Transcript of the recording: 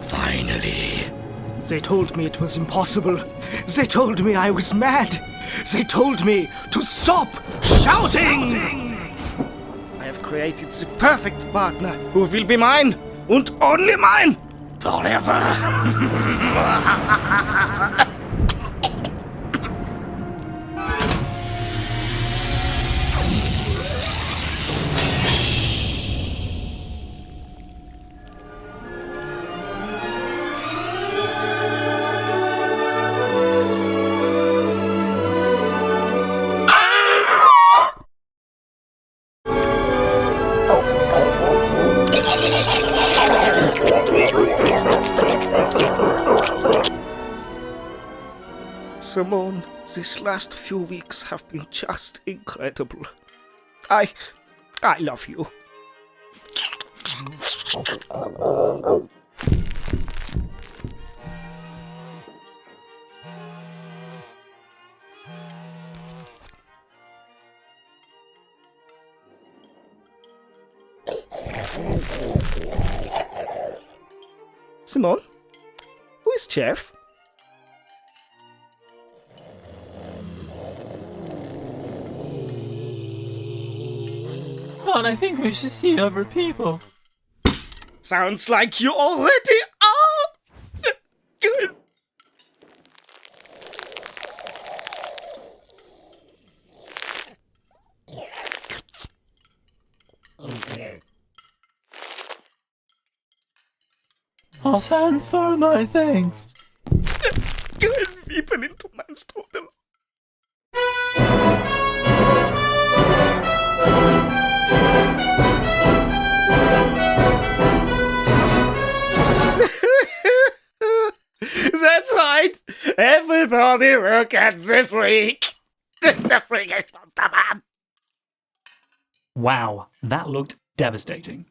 Finally. They told me it was impossible. They told me I was mad. They told me to stop shouting! I have created the perfect partner who will be mine, and only mine, forever. Simone, these last few weeks have been just incredible. I love you. Simone, who is Jeff? Come on, I think we should see other people. Sounds like you already are. I'll send for my things. Weepen into mijn strudel. That's right. Everybody look at the freak. The freak is from the man. Wow, that looked devastating.